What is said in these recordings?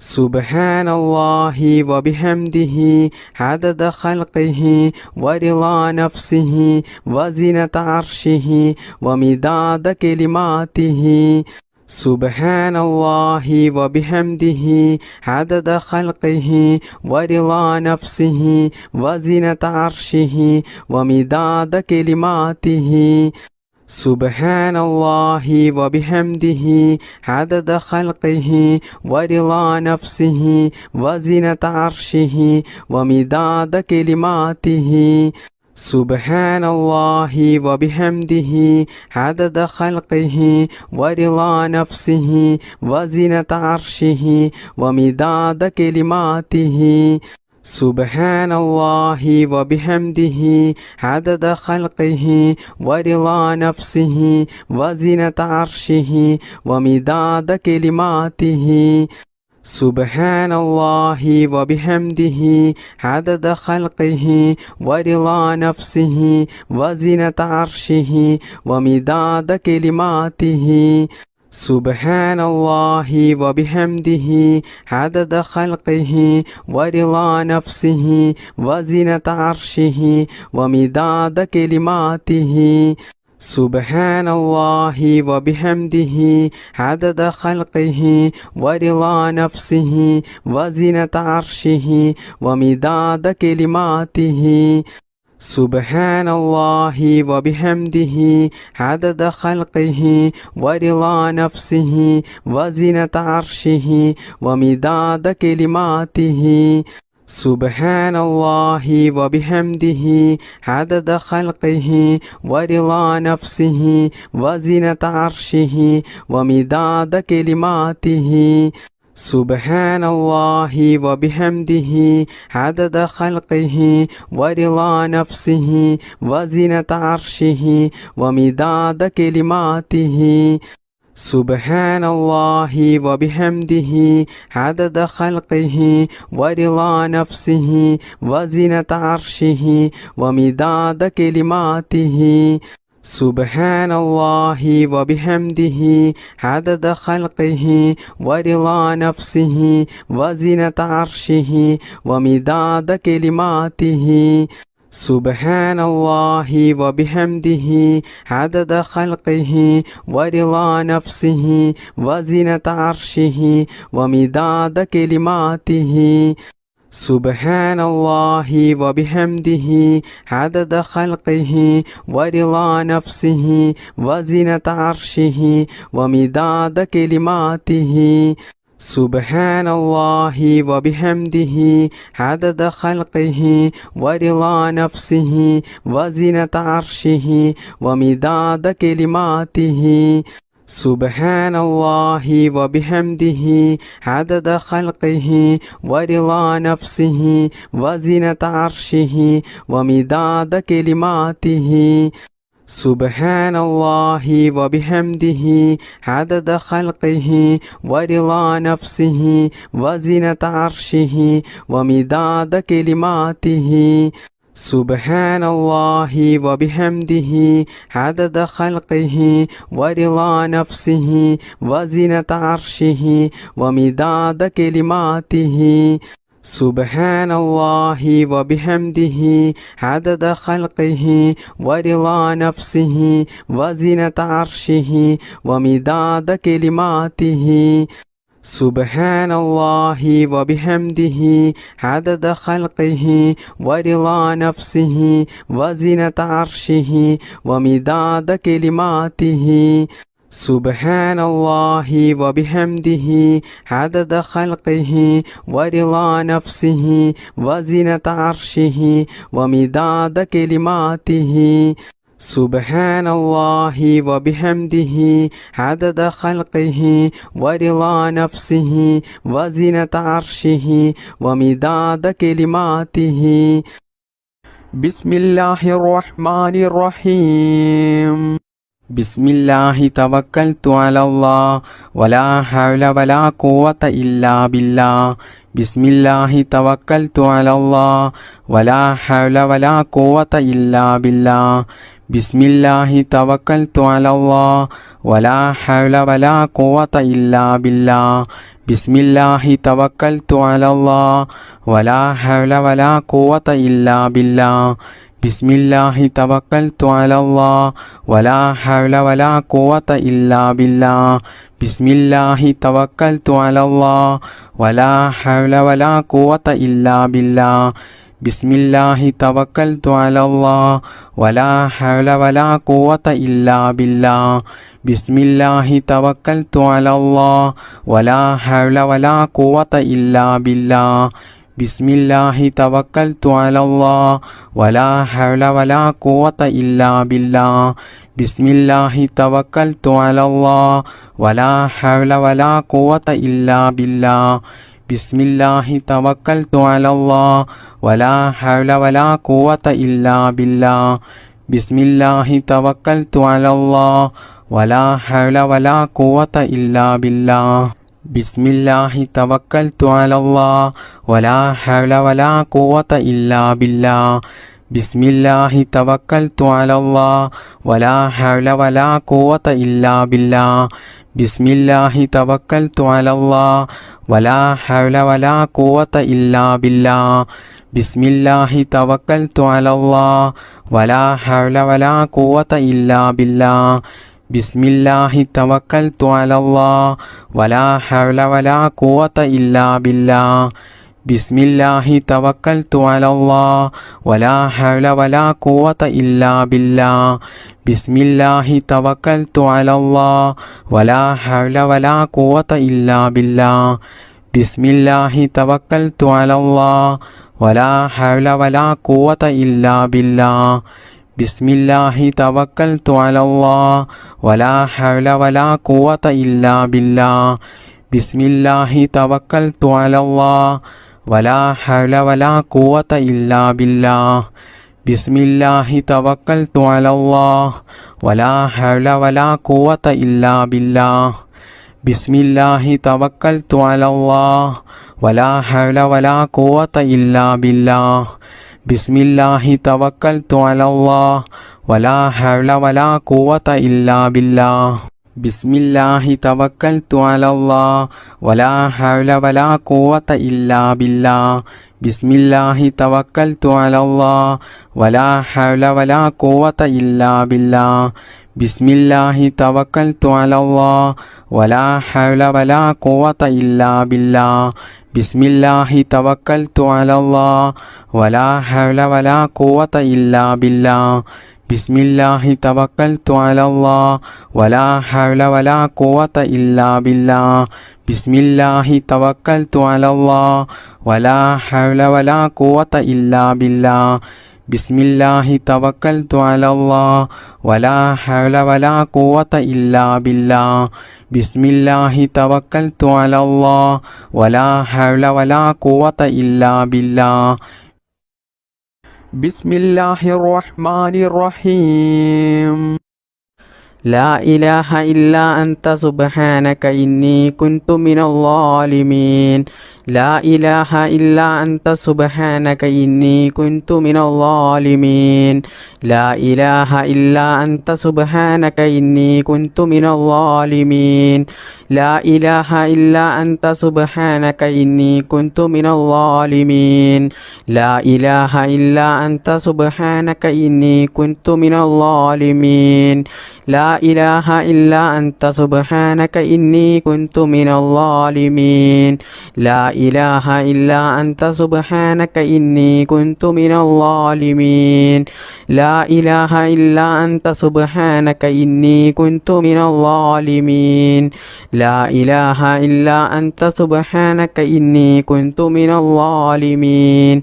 سبحان الله وبحمده عدد خلقه ورضا نفسه وزنة عرشه ومداد كلماته سبحان الله وبحمده عدد خلقه ورضا نفسه وزنة عرشه ومداد كلماته سبحان الله وبحمده عدد خلقه ورضا نفسه وزنة عرشه ومداد كلماته سبحان الله وبحمده عدد خلقه ورضا نفسه وزنة عرشه ومداد كلماته سبحان الله وبحمده عدد خلقه ورضا نفسه وزنة عرشه ومداد كلماته سبحان الله وبحمده عدد خلقه ورضا نفسه وزنة عرشه ومداد كلماته سبحان الله وبحمده عدد خلقه ورضا نفسه وزنة عرشه ومداد كلماته سبحان الله وبحمده عدد خلقه ورضا نفسه وزنة عرشه ومداد كلماته سبحان الله وبحمده عدد خلقه ورضا نفسه وزنة عرشه ومداد كلماته سبحان الله وبحمده عدد خلقه ورضا نفسه وزنة عرشه ومداد كلماته سبحان الله وبحمده عدد خلقه ورضا نفسه وزنة عرشه ومداد كلماته سبحان الله وبحمده عدد خلقه ورضا نفسه وزنة عرشه ومداد كلماته سبحان الله وبحمده عدد خلقه ورضا نفسه وزنة عرشه ومداد كلماته سبحان الله وبحمده عدد خلقه ورضا نفسه وزنة عرشه ومداد كلماته سبحان الله وبحمده عدد خلقه ورضا نفسه وزنة عرشه ومداد كلماته سبحان الله وبحمده عدد خلقه ورضا نفسه وزنة عرشه ومداد كلماته سبحان الله وبحمده عدد خلقه ورضا نفسه وزنة عرشه ومداد كلماته سبحان الله وبحمده عدد خلقه ورضا نفسه وزنة عرشه ومداد كلماته سبحان الله وبحمده عدد خلقه ورضا نفسه وزنة عرشه ومداد كلماته سبحان الله وبحمده عدد خلقه ورضا نفسه وزنة عرشه ومداد كلماته سبحان الله وبحمده عدد خلقه ورضا نفسه وزنة عرشه ومداد كلماته سبحان الله وبحمده عدد خلقه ورضا نفسه وزنة عرشه ومداد كلماته سبحان الله وبحمده عدد خلقه ورضا نفسه وزنة عرشه ومداد كلماته بسم الله الرحمن الرحيم بسم الله توكلت على الله ولا حول ولا قوة إلا بالله بسم الله توكلت على الله ولا حول ولا قوة إلا بالله بسم الله توكلت على الله ولا حول ولا قوة إلا بالله ബിസ്മില്ലാഹി തവക്കൽതു അലല്ലാഹ് വലാ ഹൗല വലാ ഖുവത ഇല്ലാ ബില്ലാഹ് ബിസ്മില്ലാഹി തവക്കൽതു അലല്ലാഹ് വലാ ഹൗല വലാ ഖുവത ഇല്ലാ ബില്ലാഹ് ബിസ്മില്ലാഹി തവക്കൽതു അലല്ലാഹ് വലാ ഹൗല വലാ ഖുവത ഇല്ലാ ബില്ലാഹ് ബിസ്മില്ലാഹി തവക്കൽതു അലല്ലാഹ് വലാ ഹൗല വലാ ഖുവത ഇല്ലാ ബില്ലാഹ് ബിസ്മില്ലാഹി തവക്കൽതു അലല്ലാഹ് വലാ ഹൗല വലാ ഖുവത ഇല്ലാ ബില്ലാഹ് ബിസ്മില്ലാഹി തവക്കൽതു അലല്ലാഹ് വലാ ഹൗല വലാ ഖുവത ഇല്ലാ ബില്ലാഹ് ബിസ്മില്ലാഹി തവക്കൽതു അലല്ലാഹ് വലാ ഹൗല വലാ ഖുവത ഇല്ലാ ബില്ലാഹ് ബിസ്മില്ലാഹി തവക്കൽതു അലല്ലാഹ് വലാ ഹൗല വലാ ഖുവത ഇല്ലാ ബില്ലാഹ് ബിസ്മില്ലാഹി തവക്കൽതു അലല്ലാഹ് വലാ ഹൗല വലാ ഖുവത ഇല്ലാ ബില്ലാഹ് ബിസ്മില്ലാഹി തവക്കൽതു അലല്ലാഹ് വലാ ഹൗല വലാ ഖുവത ഇല്ലാ ബില്ലാഹ് ബിസ്മില്ലാഹി തവക്കൽതു അലല്ലാഹ് വലാ ഹൗല വലാ ഖുവത ഇല്ലാ ബില്ലാഹ് ബിസ്മില്ലാഹി തവക്കൽതു അലല്ലാഹ് വലാ ഹൗല വലാ ഖുവത ഇല്ലാ ബില്ലാഹ് ബിസ്മില്ലാഹി തവക്കൽതു അലല്ലാഹ് വലാ ഹൗല വലാ ഖുവത ഇല്ലാ ബില്ലാഹ് ബിസ്മില്ലാഹി തവക്കൽതു അലല്ലാഹ് വലാ ഹൗല വലാ ഖുവത ഇല്ലാ ബില്ലാഹ് ബിസ്മില്ലാഹി തവക്കൽതു അലല്ലാഹ് വലാ ഹൗല വലാ ഖുവത ഇല്ലാ ബില്ലാഹ് ബിസ്മില്ലാഹി തവക്കൽതു അലല്ലാഹ് വലാ ഹൗല വലാ ഖുവത ഇല്ലാ ബില്ലാഹ് ബിസ്മില്ലാഹി തവക്കൽതു അലല്ലാഹ് വലാ ഹൗല വലാ ഖുവത ഇല്ലാ ബില്ലാഹ് ബിസ്മില്ലാഹി തവക്കൽതു അലല്ലാഹ് വലാ ഹൗല വലാ ഖുവത ഇല്ലാ ബില്ലാഹ് ബിസ്മില്ലാഹി തവക്കൽതു അലല്ലാഹ് വലാ ഹൗല വലാ ഖുവത ഇല്ലാ ബില്ലാഹ് ബിസ്മില്ലാഹി തവക്കൽതു അലല്ലാഹ് വലാ ഹൗല വലാ ഖുവത ഇല്ലാ ബില്ലാഹ് ബിസ്മില്ലാഹി തവക്കൽതു അലല്ലാഹ് വലാ ഹൗല വലാ ഖുവത ഇല്ലാ ബില്ലാഹ് ബിസ്മില്ലാഹി തവക്കൽതു അലല്ലാഹ് വലാ ഹൗല വലാ ഖുവത ഇല്ലാ ബില്ലാഹ് ബിസ്മില്ലാഹി തവക്കൽതു അലല്ലാഹ് വലാ ഹൗല വലാ ഖുവത ഇല്ലാ ബില്ലാഹ് ബിസ്മില്ലാഹി തവക്കൽതു അലല്ലാഹ് വലാ ഹൗല വലാ ഖുവത ഇല്ലാ ബില്ലാഹ് ബിസ്മില്ലാഹി തവക്കൽതു അലല്ലാഹ് വലാ ഹൗല വലാ ഖുവത ഇല്ലാ ബില്ലാഹ് ബിസ്മില്ലാഹി തവക്കൽതു അലല്ലാഹ് വലാ ഹൗല വലാ ഖുവത ഇല്ലാ ബില്ലാഹ് ബിസ്മില്ലാഹി തവക്കൽതു അലല്ലാഹ് വലാ ഹൗല വലാ ഖുവത ഇല്ലാ ബില്ലാഹ് ബിസ്മില്ലാഹി തവക്കൽതു അലല്ലാഹ് വലാ ഹൗല വലാ ഖുവത ഇല്ലാ ബില്ലാഹ് ബിസ്മില്ലാഹി തവക്കൽതു അലല്ലാഹ് വലാ ഹൗല വലാ ഖുവത ഇല്ലാ ബില്ലാഹ് ബിസ്മില്ലാഹി തവക്കൽതു അലല്ലാഹ് വലാ ഹൗല വലാ ഖുവത ഇല്ലാ ബില്ലാഹ് ബിസ്മില്ലാഹിർ റഹ്മാനിർ റഹീം ലാ ഇലാഹ ഇല്ലാ അൻത സുബ്ഹാനക ഇന്നി കുൻതു മിനൽ ളാലിമീൻ ലാ ഇലാഹ ഇല്ലാ അൻത സുബ്ഹാനക ഇന്നി കുൻതു മിനൽ ളാലിമീൻ ലാ ഇലാഹ ഇല്ലാ അൻത സുബ്ഹാനക ഇന്നി കുൻതു മിനൽ ളാലിമീൻ ലാ ഇലാഹ ഇല്ലാ അൻത സുബ്ഹാനക ഇന്നി കുൻതു മിനൽ ളാലിമീൻ ലാ ഇലാഹ ഇല്ലാ അൻത സുബ്ഹാനക ഇന്നി കുൻതു മിനൽ ളാലിമീൻ ലാ ഇലാഹ ഇല്ലാ അൻത സുബ്ഹാനക ഇന്നി കുൻതു മിനൽ ളാലിമീൻ ലാ ഇലാഹ ഇല്ലാ അൻത സുബ്ഹാനക ഇന്നി കുൻതു മിനൽ ളാലിമീൻ ലാ ഇലാഹ ഇല്ലാ അൻത സുബ്ഹാനക ഇന്നി കുൻതു മിനൽ ളാലിമീൻ ലാ ഇലാഹ ഇല്ലാ അൻത സുബ്ഹാനക ഇന്നി കുൻതു മിനൽ ളാലിമീൻ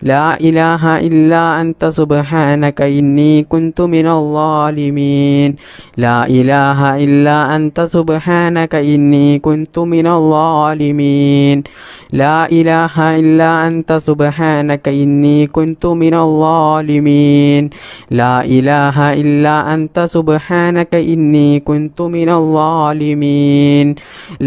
ലാ ഇലാഹ ഇല്ലാ അൻത സുബ്ഹാനക ഇന്നി കുൻതു മിനൽ ളാലിമീൻ ലാ ഇലാഹ ഇല്ലാ അൻത സുബ്ഹാനക ഇന്നി കുൻതു മിനൽ ളാലിമീൻ ലാ ഇലാഹ ഇല്ലാ അൻത സുബ്ഹാനക ഇന്നി കുൻതു മിനൽ ളാലിമീൻ ലാ ഇലാഹ ഇല്ലാ അൻത സുബ്ഹാനക ഇന്നി കുൻതു മിനൽ ളാലിമീൻ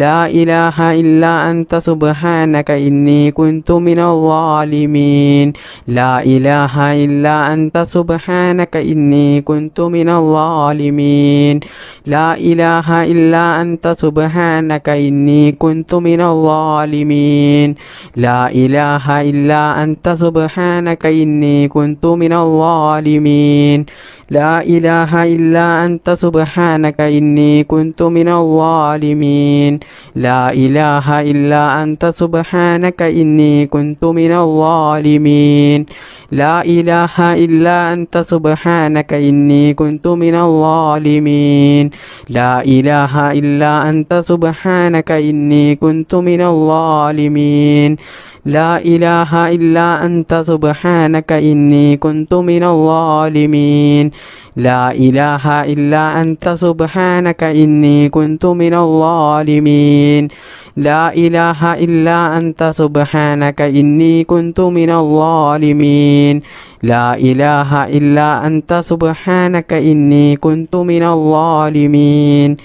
ലാ ഇലാഹ ഇല്ലാ അൻത സുബ്ഹാനക ഇന്നി കുൻതു മിനൽ ളാലിമീൻ لا إله إلا أنت سبحانك إني كنت من الظالمين لا إله إلا أنت سبحانك إني كنت من الظالمين لا إله إلا أنت سبحانك إني كنت من الظالمين لا إله إلا أنت سبحانك إني كنت من الظالمين لا إله إلا أنت سبحانك إني كنت من الظالمين لا إله إلا أنت سبحانك إني كنت من الظالمين لا إله إلا أنت سبحانك إني كنت من الظالمين لا إله إلا أنت سبحانك إني كنت من الظالمين لا إله إلا أنت سبحانك إني كنت من الظالمين لا إله إلا أنت سبحانك إني كنت من الظالمين لا إله إلا أنت سبحانك إني كنت من الظالمين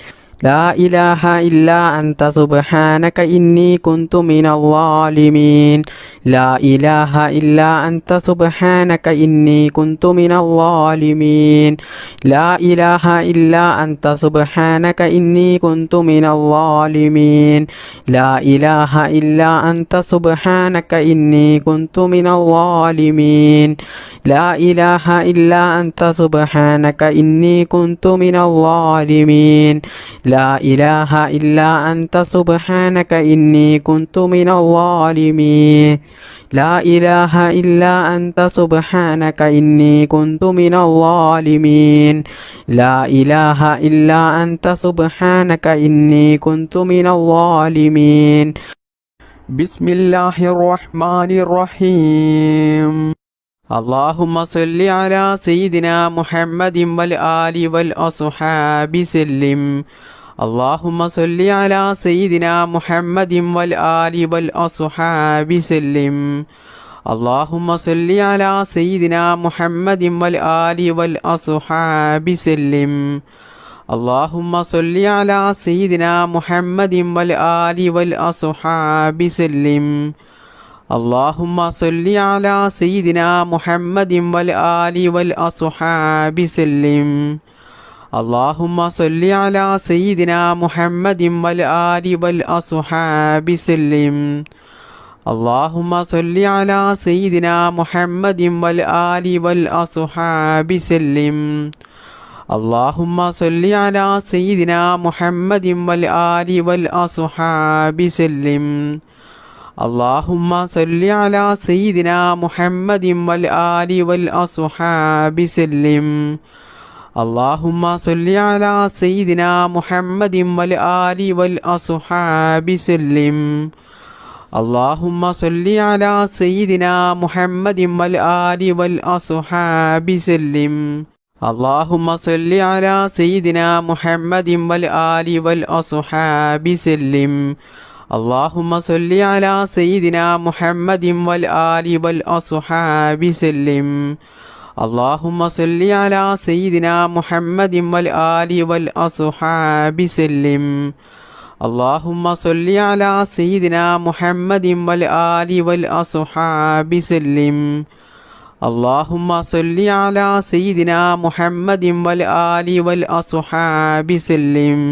لا إله إلا أنت سبحانك إني كنت من الظالمين لا إله إلا أنت سبحانك إني كنت من الظالمين لا إله إلا أنت سبحانك إني كنت من الظالمين لا إله إلا أنت سبحانك إني كنت من الظالمين لا إله إلا أنت سبحانك إني كنت من الظالمين لا إله إلا أنت سبحانك إني كنت من الظالمين لا إله إلا أنت سبحانك إني كنت من الظالمين لا إله إلا أنت سبحانك إني كنت من الظالمين بسم الله الرحمن الرحيم اللهم صل على سيدنا محمد والآل والأصحاب سلم اللهم صل على سيدنا محمد والآل والأصحاب سلم اللهم صل على سيدنا محمد والآل والأصحاب سلم اللهم صل على سيدنا محمد والآل والأصحاب سلم اللهم صل على سيدنا محمد والآل والأصحاب سلم اللهم صل على سيدنا محمد والآل والأصحاب سلم اللهم صل على سيدنا محمد والآل والأصحاب سلم اللهم صل على سيدنا محمد والآل والأصحاب سلم اللهم صل على سيدنا محمد والآل والأصحاب سلم اللهم صل على سيدنا محمد والآل والأصحاب سلم اللهم صل على سيدنا محمد والآل والأصحاب سلم اللهم صل على سيدنا محمد والآل والأصحاب سلم اللهم صل على سيدنا محمد والآل والأصحاب سلم اللهم صل على سيدنا محمد والآل والأصحاب سلم اللهم صل على سيدنا محمد والآل والأصحاب سلم اللهم صل على سيدنا محمد والآل والأصحاب سلم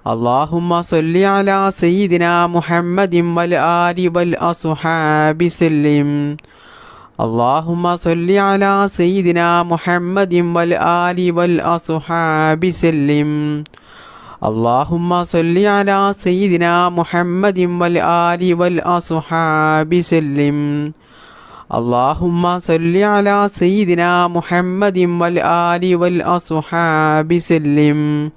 اللهم صل على سيدنا محمد والآل والأصحاب سلم اللهم صل على سيدنا محمد والآل والأصحاب سلم اللهم صل على سيدنا محمد والآل والأصحاب سلم اللهم صل على سيدنا محمد والآل والأصحاب سلم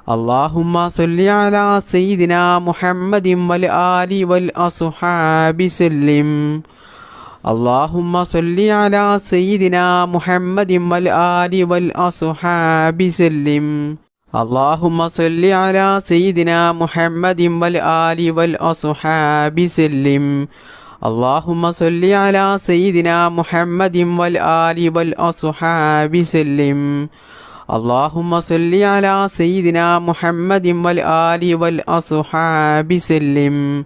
اللهم صل على سيدنا محمد والآل والأصحاب سلم اللهم صل على سيدنا محمد والآل والأصحاب سلم اللهم صل على سيدنا محمد والآل والأصحاب سلم اللهم صل على سيدنا محمد والآل والأصحاب سلم اللهم صل على سيدنا محمد والآل والأصحاب سلم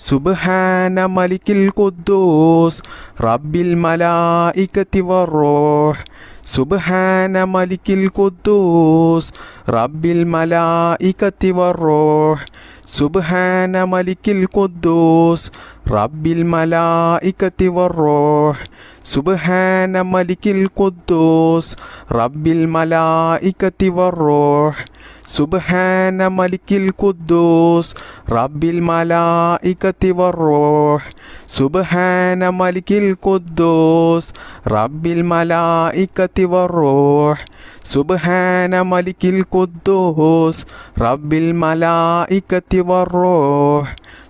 സുബ്ഹാന മലിക്കിൽ ഖുദ്ദൂസ് റബ്ബിൽ മലായികത്തി വറൂഹ് സുബ്ഹാന മലിക്കിൽ ഖുദ്ദൂസ് റബ്ബിൽ മലായികത്തി വറൂഹ് സുബ്ഹാന മലിക്കിൽ ഖുദ്ദൂസ് റബ്ബിൽ മലായികത്തി വറൂഹ് സുബ്ഹാന മലിക്കിൽ ഖുദ്ദൂസ് റബ്ബിൽ മലായികത്തി വറൂഹ് സുബ്ഹാന മലിക്കിൽ ഖുദ്ദൂസ് റബ്ബിൽ മലായികത്തി വറൂഹ് സുബ്ഹാന മലിക്കിൽ ഖുദ്ദൂസ് റബ്ബിൽ മലായികത്തി വറൂഹ് സുബ്ഹാന മലിക്കിൽ ഖുദ്ദൂസ് റബ്ബിൽ മലായികത്തി വറൂഹ്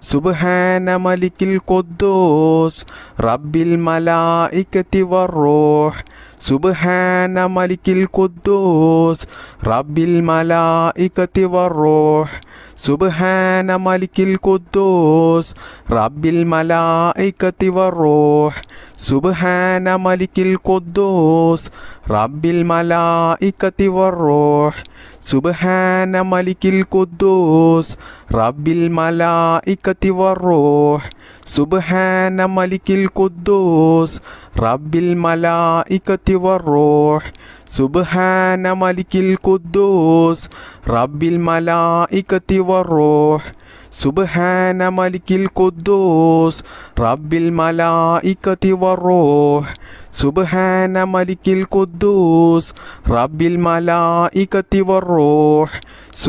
സുബ്ഹാന മലിക്കിൽ ഖുദ്ദൂസ് റബ്ബിൽ മലായികത്തി വറൂഹ് സുബ്ഹാന മലിക്കിൽ ഖുദ്ദൂസ് റബ്ബിൽ മലായികത്തി വറൂഹ് സുബ്ഹാന മലിക്കിൽ ഖുദ്ദൂസ് റബ്ബിൽ മലായികത്തി വറൂഹ് സുബ്ഹാന മലിക്കിൽ ഖുദ്ദൂസ് റബ്ബിൽ മലായികത്തി വറൂഹ് സുബ്ഹാന മലിക്കിൽ ഖുദ്ദൂസ് റബ്ബിൽ മലായികത്തി വറൂഹ് സുബ്ഹാന മലിക്കിൽ ഖുദ്ദൂസ് റബ്ബിൽ മലായികത്തി വറൂഹ് സുബ്ഹാന മലിക്കിൽ ഖുദ്ദൂസ് റബ്ബിൽ മലായികത്തി വറൂഹ് സുബ്ഹാന മലിക്കിൽ ഖുദ്ദൂസ് റബ്ബിൽ മലായികത്തി വറൂഹ് സുബ്ഹാന മലിക്കിൽ ഖുദ്ദൂസ് റബ്ബിൽ മലായികത്തി വറൂഹ്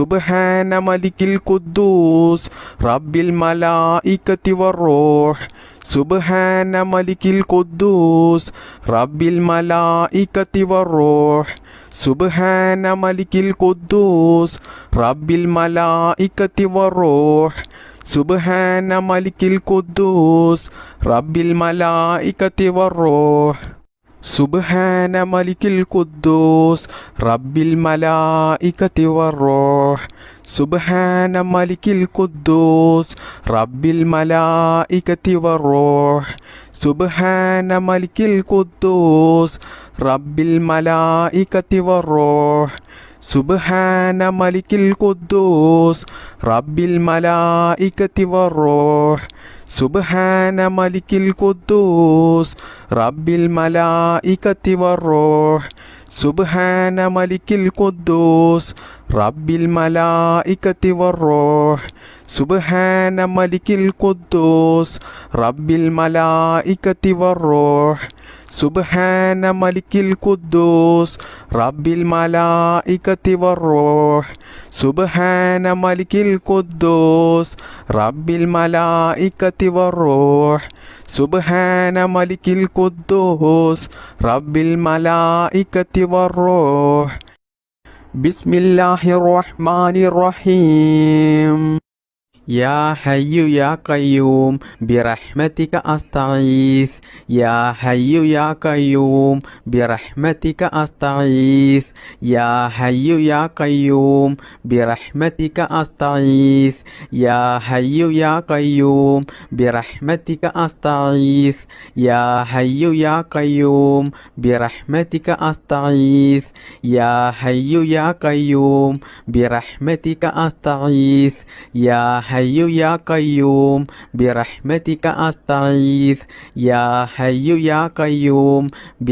സുബ്ഹാന മലിക്കിൽ ഖുദ്ദൂസ് റബ്ബിൽ മലായികത്തി വറൂഹ് സുബ്ഹാന മലിക്കിൽ ഖുദ്ദൂസ് റബ്ബിൽ മലായികത്തി വറൂഹ് സുബ്ഹാന മലിക്കിൽ ഖുദ്ദൂസ് റബ്ബിൽ മലായികത്തി വറൂഹ് സുബ്ഹാന മലിക്കിൽ ഖുദ്ദൂസ് റബ്ബിൽ മലായികത്തി വറൂഹ് സുബ്ഹാന മലിക്കിൽ ഖുദ്ദൂസ് റബ്ബിൽ മലായികത്തി വറൂഹ് സുബ്ഹാന മലിക്കിൽ ഖുദ്ദൂസ് റബ്ബിൽ മലായികത്തി വറൂഹ് സുബ്ഹാന മലിക്കിൽ ഖുദ്ദൂസ് റബ്ബിൽ മലായികത്തി വറൂഹ് സുബ്ഹാന മലിക്കിൽ ഖുദ്ദൂസ് റബ്ബിൽ മലായികത്തി വറൂഹ് സുബ്ഹാന മലിക്കിൽ ഖുദ്ദൂസ് റബ്ബിൽ മലായികത്തി വറൂഹ് സുബ്ഹാന മലിക്കിൽ ഖുദ്ദൂസ് റബ്ബിൽ മലായികത്തി വറൂഹ് സുബ്ഹാന മലിക്കിൽ ഖുദ്ദൂസ് റബ്ബിൽ മലായികത്തി വറൂഹ് സുബ്ഹാന മലിക്കിൽ ഖുദ്ദൂസ് റബ്ബിൽ മലായികത്തി വറൂഹ് സുബ്ഹാന മലിക്കിൽ ഖുദ്ദൂസ് റബ്ബിൽ മലായികത്തി വറൂഹ് സുബ്ഹാന മലിക്കിൽ ഖുദ്ദൂസ് റബ്ബിൽ മലായികത്തി വറൂഹ് ബിസ്മില്ലാഹിർ റഹ്മാനിർ റഹീം യാ ഹയ്യു യാ ഖയ്യൂം ബിറഹ്മതിക അസ്തഗീസ് യാ ഹയ്യു യാ ഖയ്യൂം ബിറഹ്മതിക അസ്തഗീസ് യാ ഹയ്യു യാ ഖയ്യൂം ബിറഹ്മതിക അസ്തഗീസ് യാ ഹയ്യു യാ ഖയ്യൂം ബിറഹ്മതിക അസ്തഗീസ് യാ ഹയ്യു യാ ഖയ്യൂം ബിറഹ്മതിക അസ്തഗീസ് യാ ഹയ്യു യാ ഖയ്യൂം ബിറഹ്മതിക അസ്തഗീസ് യാ ഹയ്യു യാ ഖയ്യൂം ബിറഹ്മതിക അസ്തഗീസ് യാ ഹയ്യു യാ ഖയ്യൂം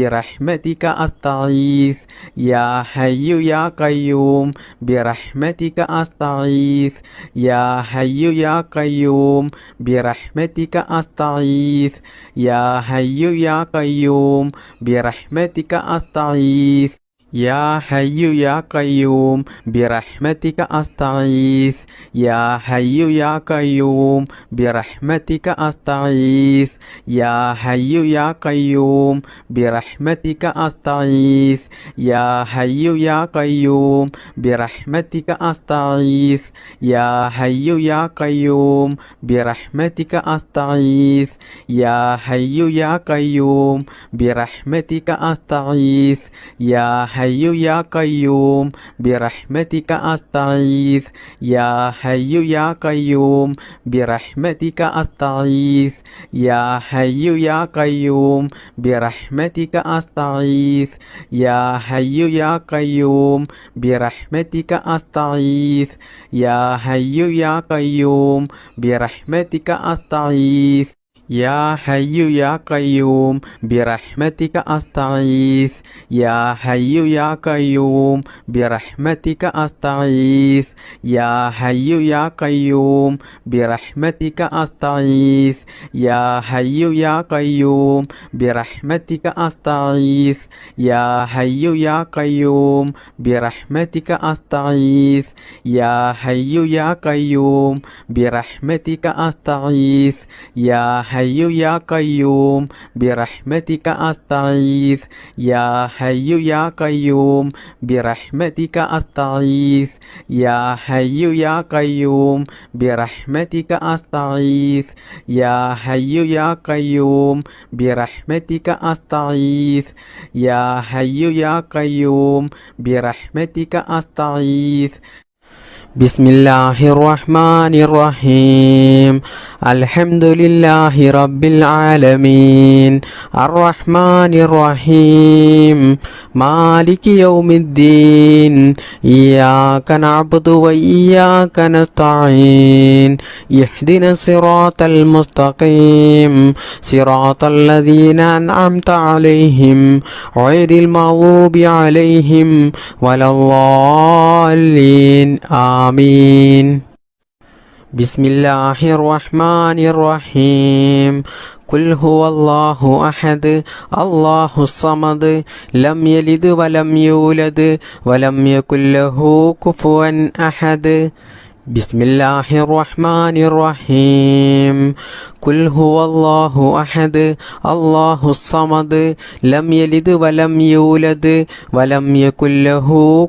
ബിറഹ്മതിക അസ്തഗീസ് യാ ഹയ്യു യാ ഖയ്യൂം ബിറഹ്മതിക അസ്തഗീസ് യാ ഹയ്യു യാ ഖയ്യൂം ബിറഹ്മതിക അസ്തഗീസ് യാ ഹയ്യു യാ ഖയ്യൂം ബിറഹ്മതിക അസ്തഗീസ് യാ ഹയ്യു യാ ഖയ്യൂം ബിറഹ്മതിക അസ്തഗീസ് യാ ഹയ്യു യാ ഖയ്യൂം ബിറഹ്മതിക അസ്തഗീസ് യാ ഹയ്യു യാ ഖയ്യൂം ബിറഹ്മതിക അസ്തഗീസ് യാ ഹയ്യു യാ ഖയ്യൂം ബിറഹ്മതിക അസ്തഗീസ് യാ ഹയ്യു യാ ഖയ്യൂം ബിറഹ്മതിക അസ്തഗീസ് യാ ഹയ്യു യാ ഖയ്യൂം ബിറഹ്മതിക അസ്തഗീസ് യാ حي يا قيوم برحمتك أستغيث يا حي يا قيوم برحمتك أستغيث يا حي يا قيوم برحمتك أستغيث يا حي يا قيوم برحمتك أستغيث يا حي يا قيوم برحمتك أستغيث يا حي يا قيوم برحمتك أستغيث يا حي يا قيوم برحمتك أستغيث يا حي يا قيوم برحمتك أستغيث يا حي يا قيوم برحمتك أستغيث يا حي يا قيوم برحمتك أستغيث يا حي يا قيوم برحمتك أستغيث يا حي يا قيوم برحمتك أستغيث يا حي يا قيوم برحمتك أستغيث يا حي يا قيوم برحمتك أستغيث يا حي يا قيوم برحمتك أستغيث يا حي يا قيوم برحمتك أستغيث بسم الله الرحمن الرحيم الحمد لله رب العالمين الرحمن الرحيم مالك يوم الدين إياك نعبد وإياك نستعين اهدنا الصراط المستقيم صراط الذين أنعمت عليهم غير المغضوب عليهم ولا الضالين آمين بسم الله الرحمن الرحيم قل هو الله أحد الله الصمد لم يلد ولم يولد ولم يكن له كفوا أحد بسم الله الرحمن الرحيم قل هو الله أحد الله الصمد لم يلد ولم يولد ولم يكن له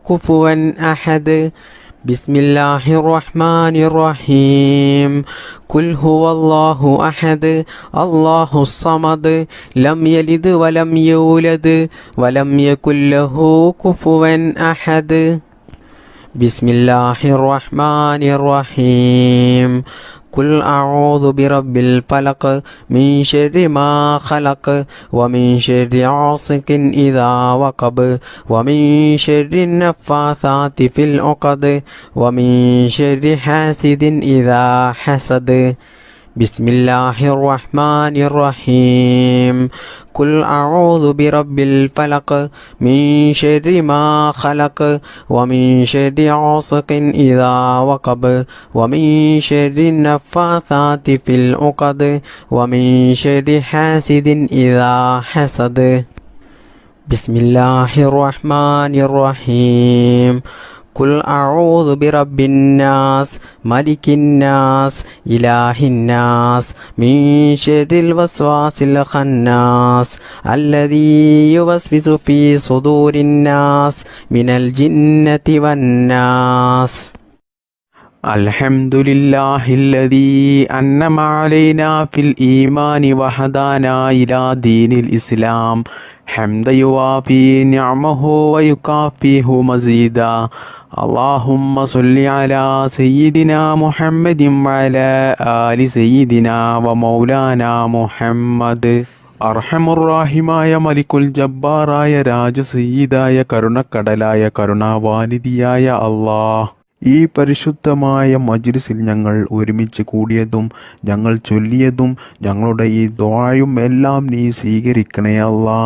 كفوا أحد بسم الله الرحمن الرحيم قل هو الله أحد الله الصمد لم يلد ولم يولد ولم يكن له كفوا أحد بسم الله الرحمن الرحيم قل أعوذ برب الفلق من شر ما خلق ومن شر غاسق إذا وقب ومن شر النفاثات في العقد ومن شر حاسد إذا حسد بسم الله الرحمن الرحيم قل أعوذ برب الفلق من شر ما خلق ومن شر غاسق إذا وقب ومن شر النفاثات في العقد ومن شر حاسد إذا حسد بسم الله الرحمن الرحيم قل أعوذ برب الناس ملك الناس إله الناس من شر الوسواس الخناس الذي يوسوس في صدور الناس من الجنة والناس الحمد لله الذي أنعم علينا في الإيمان وهدانا إلى دين الإسلام حمدا يوافي نعمه ويكافئه مزيدا اللهم صل على سيدنا محمد وعلى آل سيدنا ومولانا محمد അർഹമുറാഹിമായ മലിക്കുൽ ജബ്ബാറായ രാജസയ്യിദായ കരുണക്കടലായ കരുണാവാനിധിയായ അല്ലാഹ്, ഈ പരിശുദ്ധമായ മജ്ലിസിൽ ഞങ്ങൾ ഒരുമിച്ച് കൂടിയതും ഞങ്ങൾ ചൊല്ലിയതും ഞങ്ങളുടെ ഈ ദുആയും എല്ലാം നീ സ്വീകരിക്കണേ അല്ലാ,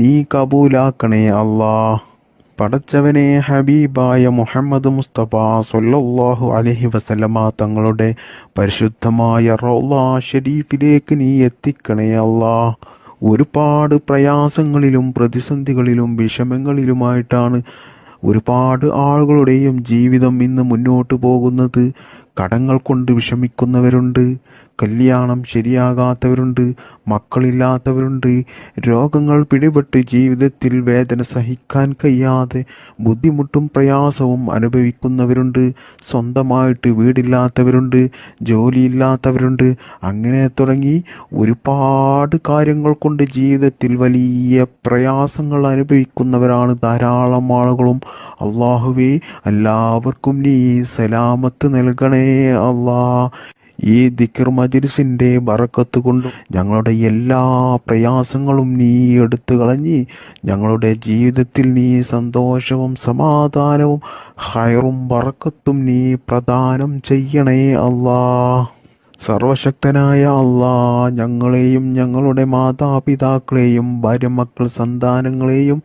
നീ കബൂലാക്കണേ അല്ലാ. പടച്ചവനെ, ഹബീബായ മുഹമ്മദ് മുസ്തഫ സ്വല്ലല്ലാഹു അലൈഹി വസല്ലമ തങ്ങളുടെ പരിശുദ്ധമായ റൗള ഷരീഫിലേക്ക് നീ എത്തിക്കണേ അല്ലാ. ഒരുപാട് പ്രയാസങ്ങളിലും പ്രതിസന്ധികളിലും വിഷമങ്ങളിലുമായിട്ടാണ് ഒരുപാട് ആളുകളുടെയും ജീവിതം ഇന്ന് മുന്നോട്ട് പോകുന്നത്. കടങ്ങൾ കൊണ്ട് വിഷമിക്കുന്നവരുണ്ട്, കല്യാണം ശരിയാകാത്തവരുണ്ട്, മക്കളില്ലാത്തവരുണ്ട്, രോഗങ്ങൾ പിടിപെട്ട് ജീവിതത്തിൽ വേദന സഹിക്കാൻ കഴിയാതെ ബുദ്ധിമുട്ടും പ്രയാസവും അനുഭവിക്കുന്നവരുണ്ട്, സ്വന്തമായിട്ട് വീടില്ലാത്തവരുണ്ട്, ജോലിയില്ലാത്തവരുണ്ട്. അങ്ങനെ തുടങ്ങി ഒരുപാട് കാര്യങ്ങൾ കൊണ്ട് ജീവിതത്തിൽ വലിയ പ്രയാസങ്ങൾ അനുഭവിക്കുന്നവരാണ് ധാരാളം ആളുകളും. അള്ളാഹുവേ, എല്ലാവർക്കും നീ സലാമത്ത് നൽകണേ അല്ലാ. ഈ ദിക്ർ മജ്‌ലിസിൻ്റെ ബറക്കത്ത് കൊണ്ടും ഞങ്ങളുടെ എല്ലാ പ്രയാസങ്ങളും നീ എടുത്തു കളഞ്ഞ് ഞങ്ങളുടെ ജീവിതത്തിൽ നീ സന്തോഷവും സമാധാനവും ഖൈറും ബറക്കത്തും നീ പ്രദാനം ചെയ്യണേ അല്ലാ. സർവശക്തനായ അല്ലാ, ഞങ്ങളെയും ഞങ്ങളുടെ മാതാപിതാക്കളെയും ഭാര്യമക്കൾ സന്താനങ്ങളെയും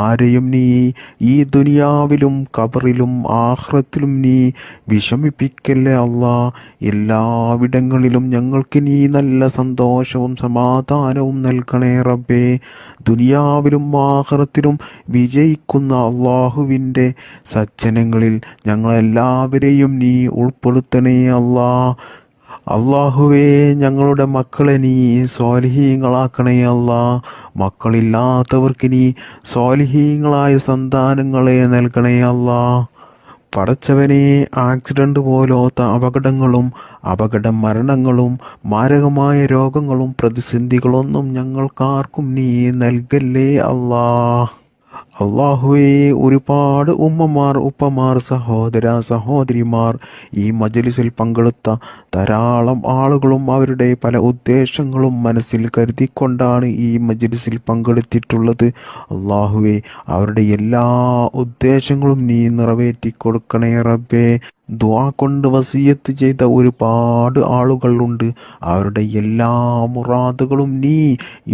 ആരെയും നീ ഈ ദുനിയാവിലും ഖബറിലും ആഖിറത്തിലും നീ വിഷമിപ്പിക്കല്ലേ അല്ലാ. എല്ലാവിടങ്ങളിലും ഞങ്ങൾക്ക് നീ നല്ല സന്തോഷവും സമാധാനവും നൽകണേ റബ്ബേ. ദുനിയാവിലും ആഖിറത്തിലും വിജയിക്കുന്ന അള്ളാഹുവിൻ്റെ സജ്ജനങ്ങളിൽ ഞങ്ങളെല്ലാവരെയും നീ ഉൾപ്പെടുത്തണേ അല്ലാ. അള്ളാഹുവേ, ഞങ്ങളുടെ മക്കളെ നീ സ്വാലിഹീങ്ങളാക്കണേ അല്ലാ. മക്കളില്ലാത്തവർക്ക് നീ സ്വാലിഹീങ്ങളായ സന്താനങ്ങളെ നൽകണേ അല്ലാ. പടച്ചവനെ, ആക്സിഡന്റ് പോലത്തെ അപകടങ്ങളും അപകട മരണങ്ങളും മാരകമായ രോഗങ്ങളും പ്രതിസന്ധികളൊന്നും ഞങ്ങൾക്കാർക്കും നീ നൽകല്ലേ അല്ലാ. അള്ളാഹുവേ, ഒരുപാട് ഉമ്മമാർ, ഉപ്പമാർ, സഹോദര സഹോദരിമാർ, ഈ മജ്‌ലിസിൽ പങ്കെടുത്ത ധാരാളം ആളുകളും അവരുടെ പല ഉദ്ദേശങ്ങളും മനസ്സിൽ കരുതിക്കൊണ്ടാണ് ഈ മജ്‌ലിസിൽ പങ്കെടുത്തിട്ടുള്ളത്. അള്ളാഹുവേ, അവരുടെ എല്ലാ ഉദ്ദേശങ്ങളും നീ നിറവേറ്റി കൊടുക്കണേ റബ്ബേ. ദുആ കൊണ്ട് വസിയത്ത് ചെയ്ത ഒരുപാട് ആളുകളുണ്ട്. അവരുടെ എല്ലാ മുറാദുകളും നീ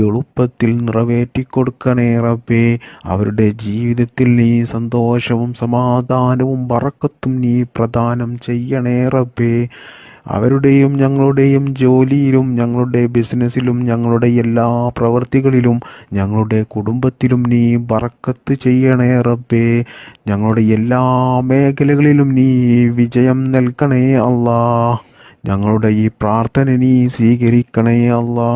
എളുപ്പത്തിൽ നിറവേറ്റി കൊടുക്കണേ റബ്ബേ. അവരുടെ ജീവിതത്തിൽ നീ സന്തോഷവും സമാധാനവും ബറക്കത്തും നീ പ്രദാനം ചെയ്യണേ റബ്ബേ. അവരുടെയും ഞങ്ങളുടെയും ജോലിയിലും ഞങ്ങളുടെ ബിസിനസ്സിലും ഞങ്ങളുടെ എല്ലാ പ്രവൃത്തികളിലും ഞങ്ങളുടെ കുടുംബത്തിലും നീ ബറക്കത്ത് ചെയ്യണേ റബ്ബേ. ഞങ്ങളുടെ എല്ലാ മേഖലകളിലും നീ വിജയം നൽകണേ അല്ലാ. ഞങ്ങളുടെ ഈ പ്രാർത്ഥന നീ സ്വീകരിക്കണേ അല്ലാ.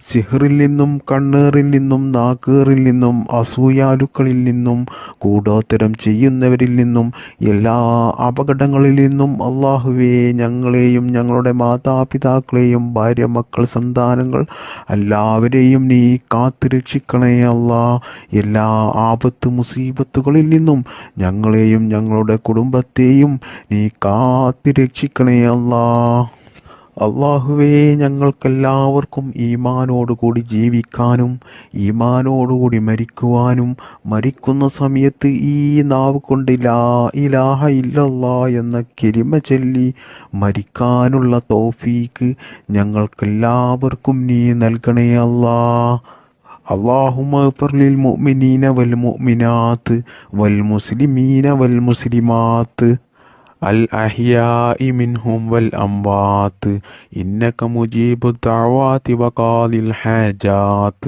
സിഹറിൽ നിന്നും, കണ്ണേറിൽ നിന്നും, നാക്കേറിൽ നിന്നും, അസൂയാലുക്കളിൽ നിന്നും, കൂടോത്തരം ചെയ്യുന്നവരിൽ നിന്നും, എല്ലാ അപകടങ്ങളിൽ നിന്നും അള്ളാഹുവേ, ഞങ്ങളെയും ഞങ്ങളുടെ മാതാപിതാക്കളെയും ഭാര്യ മക്കൾ സന്താനങ്ങൾ എല്ലാവരെയും നീ കാത്തു രക്ഷിക്കണേ അല്ലാ. എല്ലാ ആപത്ത് മുസീബത്തുകളിൽ നിന്നും ഞങ്ങളെയും ഞങ്ങളുടെ കുടുംബത്തെയും നീ കാത്തു രക്ഷിക്കണേ അല്ലാ. അള്ളാഹുവേ, ഞങ്ങൾക്കെല്ലാവർക്കും ഈമാനോടുകൂടി ജീവിക്കാനും ഈമാനോടുകൂടി മരിക്കുവാനും മരിക്കുന്ന സമയത്ത് ഈ നാവ് കൊണ്ട് ലാ ഇലാഹ ഇല്ലല്ലാ എന്ന കലിമ ചൊല്ലി മരിക്കാനുള്ള തൗഫീക്ക് ഞങ്ങൾക്കെല്ലാവർക്കും നീ നൽകണേ അല്ലാ. അല്ലാഹുമ്മ ഗ്ഫിർ ലിൽ മുഅ്മിനീന വൽ മുഅ്മിനാത്ത് വൽ മുസ്ലിമീന വൽ മുസ്ലിമാത്ത് الأحياء منهم والأموات إنك مجيب الدعوات وقاضي الحاجات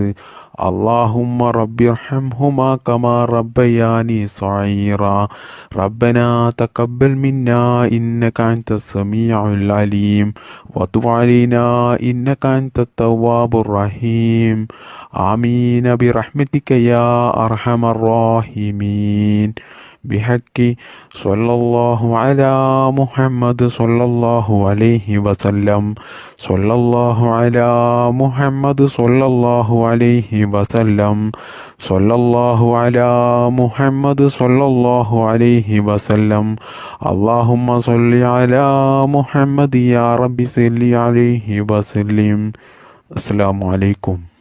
اللهم رب ارحمهما كما ربياني صغيرا ربنا تقبل منا إنك أنت السميع العليم وتب علينا إنك أنت التواب الرحيم آمين برحمتك يا أرحم الراحمين بحق صلى الله على محمد صلى الله عليه وسلم صلى الله على محمد صلى الله عليه وسلم صلى الله على محمد صلى الله عليه وسلم اللهم صل على محمد يا رب صل عليه وسلم. السلام عليكم.